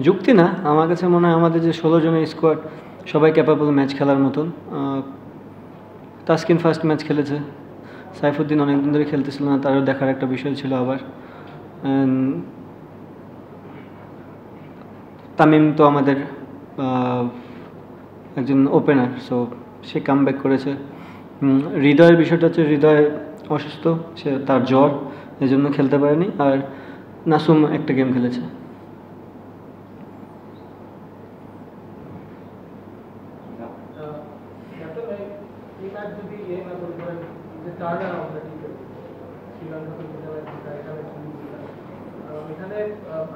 যুক্তি না, আমার কাছে মনে হয় আমাদের যে 16 জনের স্কোয়াড সবাই ক্যাপাবল ম্যাচ খেলার মতন। তাসকিন ফার্স্ট ম্যাচ খেলেছে, সাইফুদ্দিন অনেকদিন ধরে খেলতেছিল না, তারও দেখার একটা বিষয় ছিল। আবার তামিম তো আমাদের একজন ওপেনার, সো সে কাম ব্যাক করেছে। হৃদয়ের বিষয়টা হচ্ছে হৃদয় অসুস্থ, সে তার জ্বর, এই জন্য খেলতে পারেনি। আর নাসুম একটা গেম খেলেছে।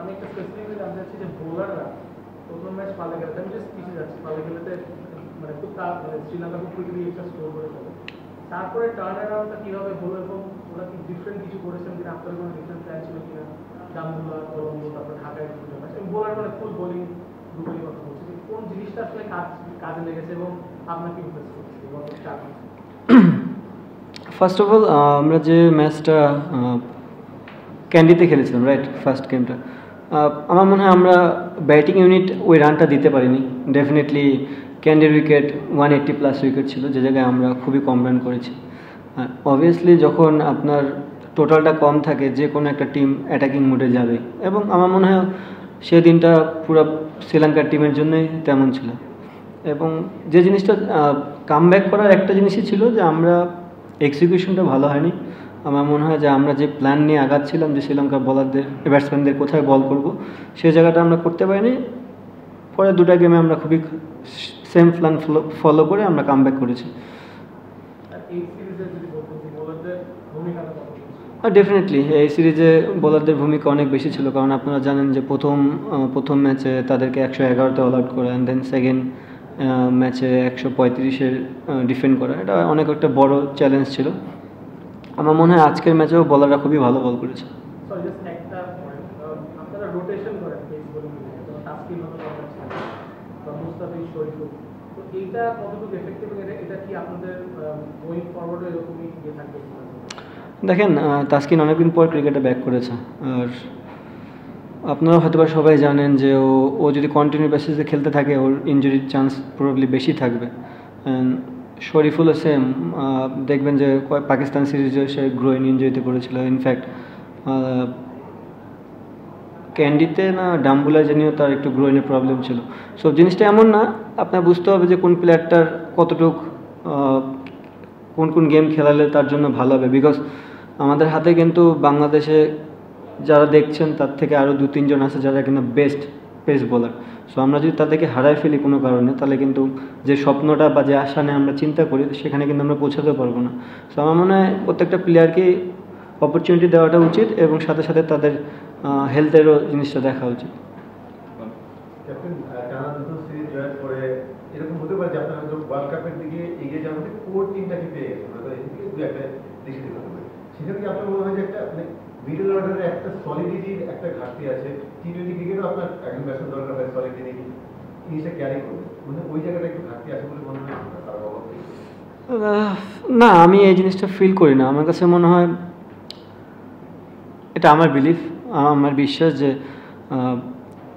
আমি একটা স্পেসিফিকলি জানতে চাচ্ছি যে বোলাররা প্রথম ম্যাচ পালে গেলে, আমি জাস্ট পিছিয়ে যাচ্ছি, পালে গেলেতে মানে খুব শ্রীলঙ্কা খুব কুইকলি একটা স্কোর করে ফেলে, তারপরে টার্ন অ্যারাউন্ডটা কীভাবে হলো এবং ওরা কি ডিফারেন্ট কিছু করেছেন কিনা, আপনার কোনো ডিফারেন্ট প্ল্যান ছিল কিনা, জামুল্লাহ, কলম্বো, তারপরে ঢাকায় দুটো ম্যাচ এবং বোলার মানে ফুল বোলিং দুটোই কথা বলছি, কোন জিনিসটা আসলে কাজে লেগেছে এবং আপনাকে ইমপ্রেস করছে গত 4 মাস? ফার্স্ট অফ অল, আমরা যে ম্যাচটা ক্যান্ডিতে খেলেছিলাম, রাইট, ফার্স্ট গেমটা, আমার মনে হয় আমরা ব্যাটিং ইউনিট ওই রানটা দিতে পারিনি। ডেফিনেটলি ক্যান্ডির উইকেট 180+ উইকেট ছিল, যে জায়গায় আমরা খুবই কম রান করেছি। অবভিয়াসলি যখন আপনার টোটালটা কম থাকে, যে কোনো একটা টিম অ্যাটাকিং মোডে যাবে, এবং আমার মনে হয় সেই দিনটা পুরো শ্রীলঙ্কার টিমের জন্যই তেমন ছিল। এবং যে জিনিসটা কাম ব্যাক করার একটা জিনিসই ছিল যে আমরা এক্সিকিউশনটা ভালো হয়নি। আমার মনে হয় যে আমরা যে প্ল্যান নিয়ে আগাচ্ছিলাম যে শ্রীলঙ্কার বলারদের, ব্যাটসম্যানদের কোথায় বল করব, সেই জায়গাটা আমরা করতে পারিনি। পরে দুটা গেমে আমরা খুবই সেম প্ল্যান ফলো করে আমরা কাম ব্যাক করেছি। ডেফিনেটলি এই সিরিজে বোলারদের ভূমিকা অনেক বেশি ছিল, কারণ আপনারা জানেন যে প্রথম ম্যাচে তাদেরকে 111তে অল আউট করা, অ্যান্ড দেন সেকেন্ড ম্যাচে 135-এর ডিফেন্ড করা, এটা অনেক একটা বড় চ্যালেঞ্জ ছিল। আমার মনে হয় আজকের ম্যাচেও বোলাররা খুবই ভালো বল করেছে। দেখেন, তাসকিন অনেকদিন পর ক্রিকেটে ব্যাক করেছে, আর আপনারা হয়তো সবাই জানেন যে ও যদি কন্টিনিউ বেসিসে খেলতে থাকে, ওর ইনজুরির চান্স প্রবাবলি বেশি থাকবে। শরীফুলও সেম, দেখবেন যে পাকিস্তান সিরিজে সে গ্রোইন ইনজুরিতে পড়েছিল। ইনফ্যাক্ট ক্যান্ডিতে না ডাম্বুলার জানিয়েও তার একটু গ্রোইনের প্রবলেম ছিল। সো জিনিসটা এমন না, আপনার বুঝতে হবে যে কোন প্লেয়ারটার কতটুক কোন গেম খেলালে তার জন্য ভালো হবে। বিকজ আমাদের হাতে কিন্তু বাংলাদেশে যারা দেখছেন তার থেকে আরও 2-3 জন আছে যারা কিন্তু বেস্ট পেস বোলার। সো আমরা যদি তাদেরকে হারাই ফেলি কোনো কারণে, তাহলে কিন্তু যে স্বপ্নটা বা যে আশা নিয়ে আমরা চিন্তা করি, সেখানে কিন্তু আমরা পৌঁছাতে পারবো না। সো আমার মনে হয় প্রত্যেকটা প্লেয়ারকে অপরচুনিটি দেওয়াটা উচিত, এবং সাথে সাথে তাদের হেলথেরও জিনিসটা দেখা উচিত। এরকম হতে পারে যে আপনারা ওয়ার্ল্ড কাপের দিকে এগিয়ে যাওয়ার কোর টিমটাকে পেয়ে গেছে, সেখানে কি আপনার মনে হয় যে একটা মিডল অর্ডারের একটা সলিডিটির একটা ঘাটতি আছে? টি-20 ক্রিকেটও আপনার একজন ব্যাটসম্যান দরকার হয় সলিডিটি, জিনিসটা ক্যারি করবে, মানে ওই জায়গাটা একটু ঘাটতি আছে বলে মনে হয় না, আমি এই জিনিসটা ফিল করি না। আমার কাছে মনে হয়, এটা আমার বিলিফ, আমার বিশ্বাস যে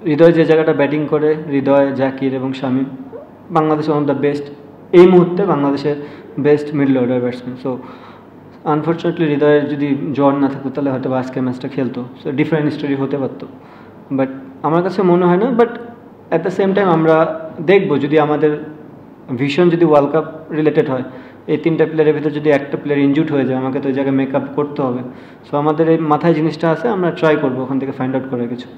হৃদয় যে জায়গাটা ব্যাটিং করে, হৃদয়, জাকির এবং শামীম বাংলাদেশের ওয়ান অফ দ্য বেস্ট, এই মুহূর্তে বাংলাদেশের best middle order batsman. So unfortunately হৃদয়ের যদি জ্বর না থাকতো, তাহলে হয়তো আজকের ম্যাচটা খেলতো, সো ডিফারেন্ট স্টোরি হতে পারতো। বাট আমার কাছে মনে হয় না। But at the same time আমরা দেখবো, যদি আমাদের ভিশন যদি ওয়ার্ল্ড কাপ রিলেটেড হয়, এই 3টা প্লেয়ারের ভিতরে যদি একটা প্লেয়ার ইনজুর্ড হয়ে যায়, আমাকে তো ওই জায়গায় মেক আপ করতে হবে। সো আমাদের এই মাথায় জিনিসটা আছে, আমরা ট্রাই করবো ওখান থেকে ফাইন্ড আউট করার কিছু।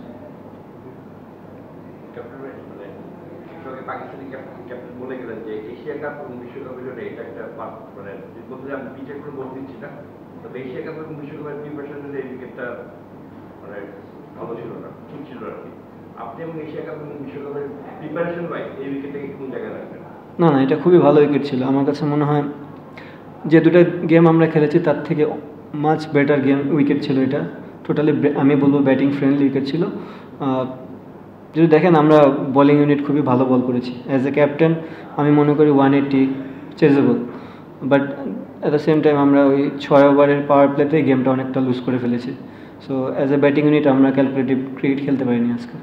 না, এটা খুবই ভালো উইকেট ছিল। আমার কাছে মনে হয় যে দুটো গেম আমরা খেলেছি তার থেকে মাচ বেটার উইকেট ছিল এটা। টোটালি আমি বলবো ব্যাটিং ফ্রেন্ডলি উইকেট ছিল। যদি দেখেন, আমরা বোলিং ইউনিট খুবই ভালো বল করেছি। অ্যাজ এ ক্যাপ্টেন আমি মনে করি 180 chasable, but at the same time আমরা ওই 6 ওভারের পাওয়ার প্লেতেই গেমটা অনেকটা লুজ করে ফেলেছি। So as a batting unit আমরা ক্যালকুলেটিভ ক্রিকেট খেলতে পারিনি আজকে।